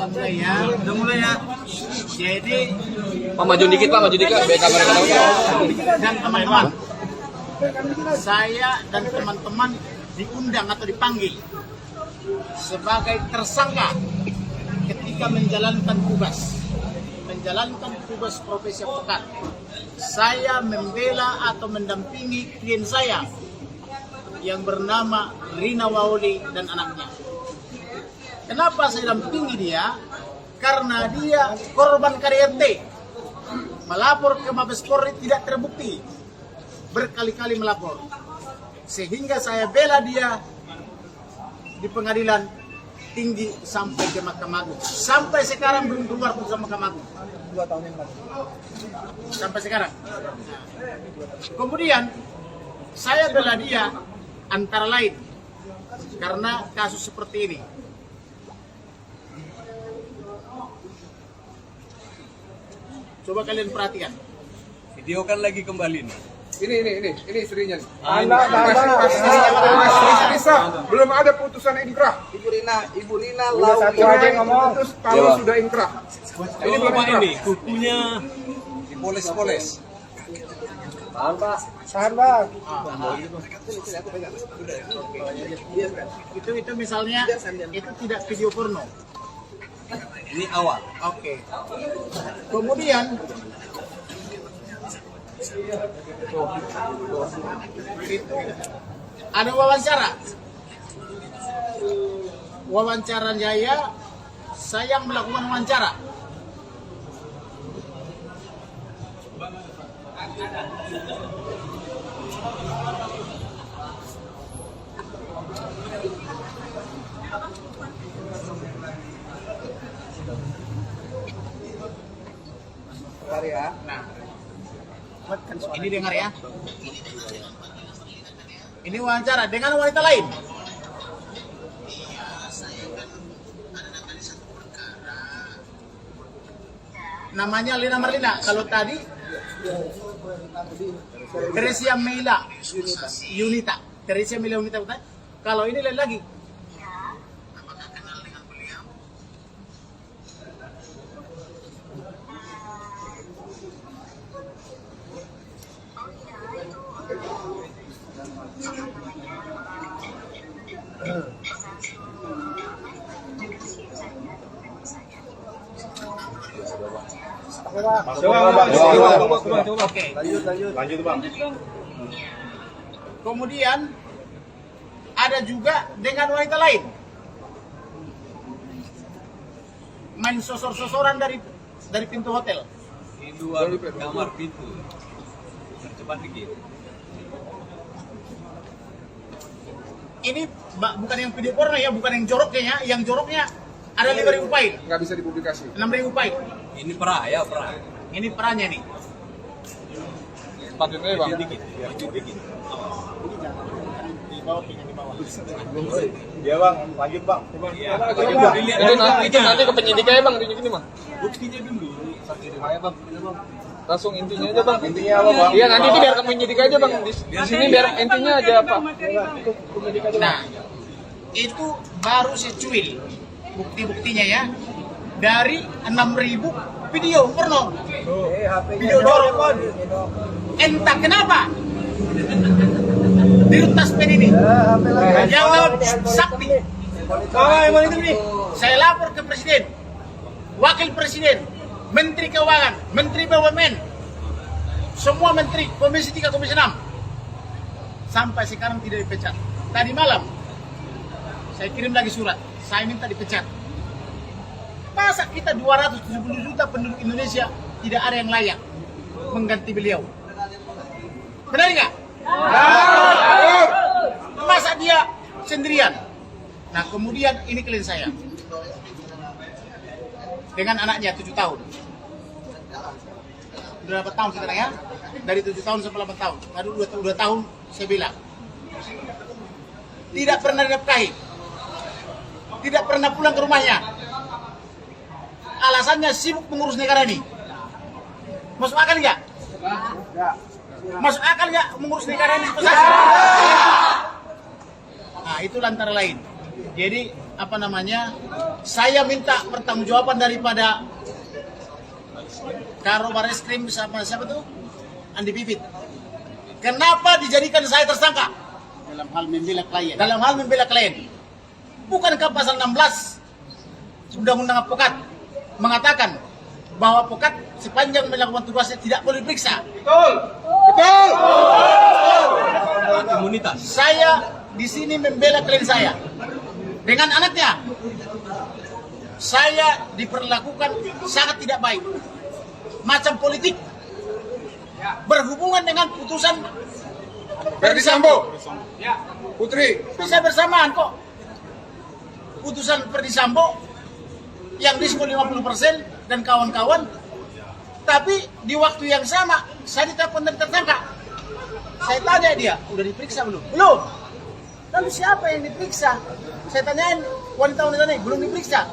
Udah mulai ya. Jadi Pak, maju dikit Pak, maju dikit biar kamera tahu. dan teman-teman, saya dan teman-teman diundang atau dipanggil sebagai tersangka ketika menjalankan tugas profesi advokat. Saya membela atau mendampingi klien saya yang bernama Rina Waoli dan anaknya. Kenapa saya dampingi dia? Karena dia korban KDRT, melapor ke Mabes Polri tidak terbukti, berkali-kali melapor, sehingga saya bela dia di pengadilan tinggi sampai ke Mahkamah Agung. Sampai sekarang belum keluar putusan Mahkamah Agung. 2 tahun yang lalu. Sampai sekarang. Kemudian saya bela dia antara lain karena kasus seperti ini. Coba kalian perhatikan. Videokan lagi kembali nih. Ini istrinya. Bisa, belum ada putusan inkrah. Ibu Rina Udah satu aja ngomong. Putus kalau sudah inkrah. Ini Bapak ini, kukunya dipoles-poles. Tahan bang. Itu misalnya itu tidak video porno. Ini awal. Oke. Kemudian ada wawancara Jaya, saya melakukan wawancara. Nah, ini dengar ya. Ini wawancara dengan wanita lain. Namanya Lina Marlina. Kalau tadi Teresia Mila Yunita. Teresia Mila Yunita. Kalau ini lain lagi. Oke. Lanjut bang. Kemudian ada juga dengan wanita lain. Main sosor-sosoran dari pintu hotel. Ini dua kamar pintu. Cepat dikit. Ini bukan yang video porno ya, bukan yang joroknya ya. Yang joroknya ada 5.000 poin, Nggak bisa dipublikasi. 6.000 poin. Ini pra ya, pra. Ini perannya nih. Sepatutnya bang. Dikit. Dikit. Di bawah. Iya bang, lanjut bang. Itu nanti ke penyidik aja Bang, tunjukin nih Bang. Buktinya dulu. Ayo Bang. Langsung intinya aja Bang. Intinya apa bang? Iya, nanti itu biar ke penyidik aja Bang. Di sini biar intinya aja apa. Nah, itu baru secuil bukti-buktinya ya. Dari 6.000 video porno. Video jorok. Entah kenapa di Taspen ini yang lewat Sakti. Saya lapor ke Presiden, Wakil Presiden, Menteri Keuangan, Menteri BUMN, semua Menteri, Komisi 3, Komisi 6. Sampai sekarang tidak dipecat. Tadi malam saya kirim lagi surat, saya minta dipecat. Masa kita 270 juta penduduk Indonesia tidak ada yang layak mengganti beliau? Benar nggak? Masa dia sendirian? Nah kemudian ini klien saya dengan anaknya 7 tahun. Berapa tahun sekarang ya? Dari 7 tahun sampai 8 tahun. Aduh 2 tahun saya bilang. Tidak pernah dinafkahi. Tidak pernah pulang ke rumahnya. Alasannya sibuk mengurus negara ini. Masuk akal nggak? Masuk akal nggak mengurus negara ini? Nah itu antara lain. Jadi saya minta pertanggungjawaban daripada Karo Bareskrim sama siapa tuh? Andi Bibit. Kenapa dijadikan saya tersangka? Dalam hal membela klien. Bukankah pasal 16 Undang-Undang Advokat mengatakan bahwa advokat sepanjang melakukan tugasnya tidak boleh diperiksa? Betul. Komunitas. Saya di sini membela klien saya dengan anaknya. Saya diperlakukan sangat tidak baik, macam politik, berhubungan dengan putusan Verdi Sambo. Putri. bisa bersamaan kok. Putusan Verdi Sambo yang diskon 50% dan kawan-kawan, tapi di waktu yang sama saya ditelepon dan tersangka. Saya tanya dia, udah diperiksa belum? Belum. Lalu siapa yang diperiksa? Saya tanyain wanita-wanita ini, belum diperiksa.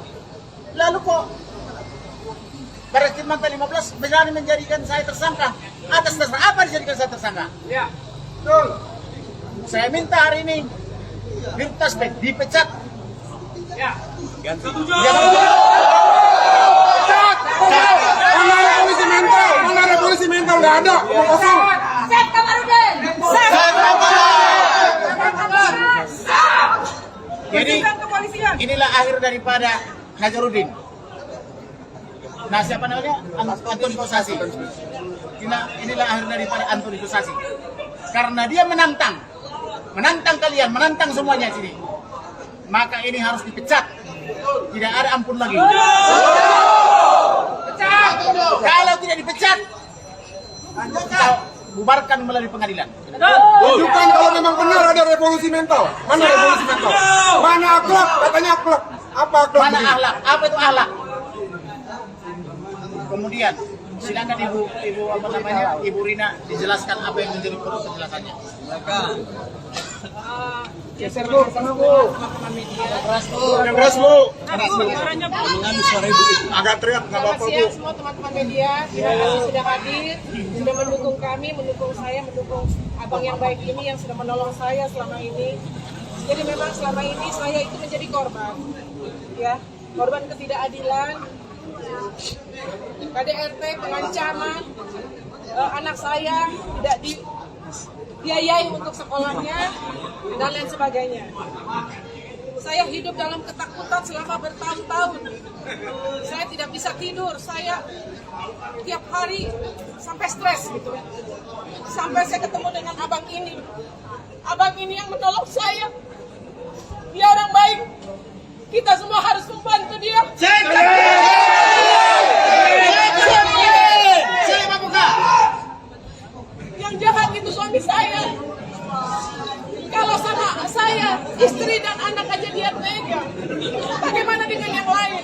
Lalu kok Bareskrim Manta 15 berani menjadikan saya tersangka? Atas dasar apa dijadikan saya tersangka? Ya. Betul. Saya minta hari ini Dirtasbek dipecat. Ganti. Mana revolusi mental? Mana revolusi mental? Nggak ada. Kosong. Set Kamarudin! Set! Jadi inilah akhir daripada Nazarudin. Nah, siapa namanya? Antoni Kosasi. Inilah akhir daripada Antoni Kosasi. Karena dia menantang kalian, menantang semuanya sini. Maka ini harus dipecat. Tidak ada ampun lagi. Kalau tidak dipecat, kita bubarkan melalui pengadilan. Tunjukkan kalau memang benar ada revolusi mental. Mana revolusi mental? Mana akhlak? Katanya akhlak. Apa akhlak? Mana akhlak? Apa itu akhlak? Kemudian silakan Ibu Rina dijelaskan apa yang menjadi perlu penjelasannya. Geser Bu, sana Bu. Yang keras Bu. Mengambil suara ibu itu. Agak teriak nggak Selamat apa-apa Bu. siang semua teman-teman media. Terima kasih sudah hadir, sudah mendukung kami, mendukung saya, mendukung abang yang baik ini yang sudah menolong saya selama ini. Jadi memang selama ini saya itu menjadi korban, ya, korban ketidakadilan, KDRT, pengancaman, anak saya tidak dibiayai untuk sekolahnya dan lain sebagainya. Saya hidup dalam ketakutan selama bertahun-tahun. Saya tidak bisa tidur. Saya tiap hari sampai stres gitu. Sampai saya ketemu dengan abang ini. Abang ini yang menolong saya. Dia orang baik. Kita semua harus membantu dia. Yang jahat itu suami saya. Kalau sama saya, istri dan anak aja dia tega. Bagaimana dengan yang lain?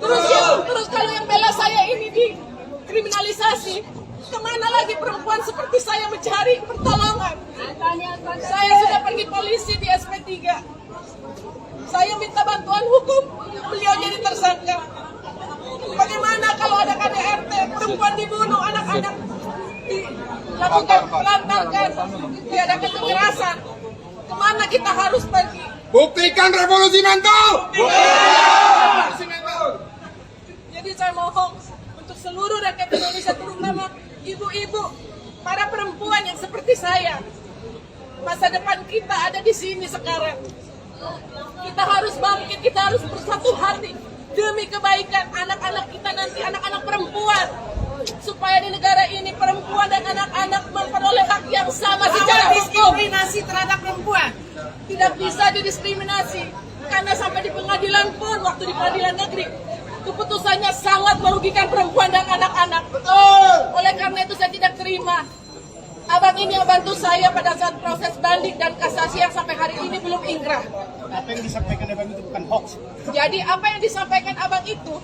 Terus kalau yang bela saya ini dikriminalisasi, kemana lagi perempuan seperti saya mencari pertolongan? Saya sudah pergi polisi di SP3. Saya minta bantuan hukum, beliau jadi tersangka. Bagaimana kalau ada KDRT, perempuan dibunuh, anak-anak dilakukan pelantarkan, diadakan kekerasan? Kemana kita harus pergi? Buktikan revolusi mental. Jadi saya mohon untuk seluruh rakyat Indonesia, terutama ibu-ibu, para perempuan yang seperti saya, masa depan kita ada di sini sekarang. Kita harus bangkit, kita harus bersatu hati demi kebaikan anak-anak kita nanti, anak-anak perempuan, supaya di negara ini perempuan dan anak-anak memperoleh hak yang sama secara diskriminasi terhadap perempuan. Tidak bisa didiskriminasi, karena sampai di pengadilan pun, waktu di pengadilan negeri, keputusannya sangat merugikan perempuan dan anak-anak. Oleh karena itu saya tidak terima. Abang ini yang bantu saya pada saat proses banding dan kasasi yang sampai hari ini belum ingkrah. Apa yang disampaikan abang itu bukan hoax. Jadi apa yang disampaikan abang itu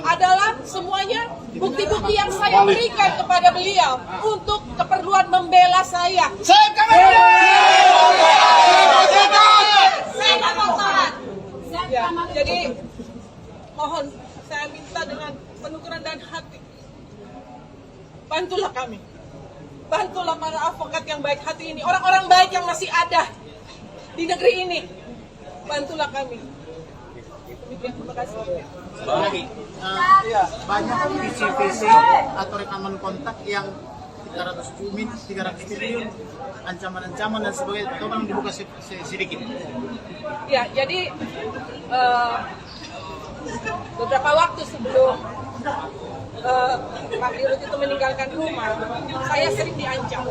adalah semuanya bukti-bukti yang saya berikan kepada beliau untuk keperluan membela saya. Ya, jadi mohon saya minta dengan penuh kerendahan hati, bantulah kami. Bantulah para advokat yang baik hati ini, orang-orang baik yang masih ada di negeri ini. Bantulah kami. Terima kasih. Satu lagi, banyak visi-visi atau rekaman kontak yang 300 triliun, ancaman-ancaman dan sebagainya. Tolong dibuka sedikit. Ya, jadi beberapa waktu sebelum Pak Dirut itu meninggalkan rumah, saya sering diancam.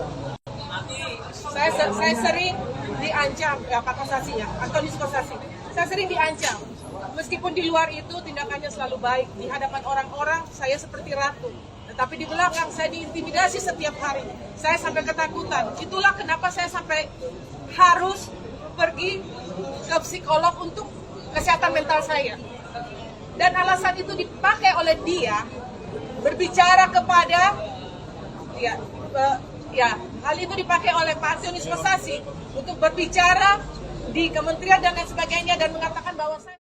Saya sering diancam, ya Pak Kosasi ya, Antonius Kosasi. Saya sering diancam. Meskipun di luar itu tindakannya selalu baik, di hadapan orang-orang saya seperti ratu. Tetapi di belakang saya diintimidasi setiap hari. Saya sampai ketakutan. Itulah kenapa saya sampai harus pergi ke psikolog untuk kesehatan mental saya. Dan alasan itu dipakai oleh dia berbicara kepada hal itu dipakai oleh Pak Antonius Kosasi untuk berbicara di kementerian dan lain sebagainya dan mengatakan bahwa saya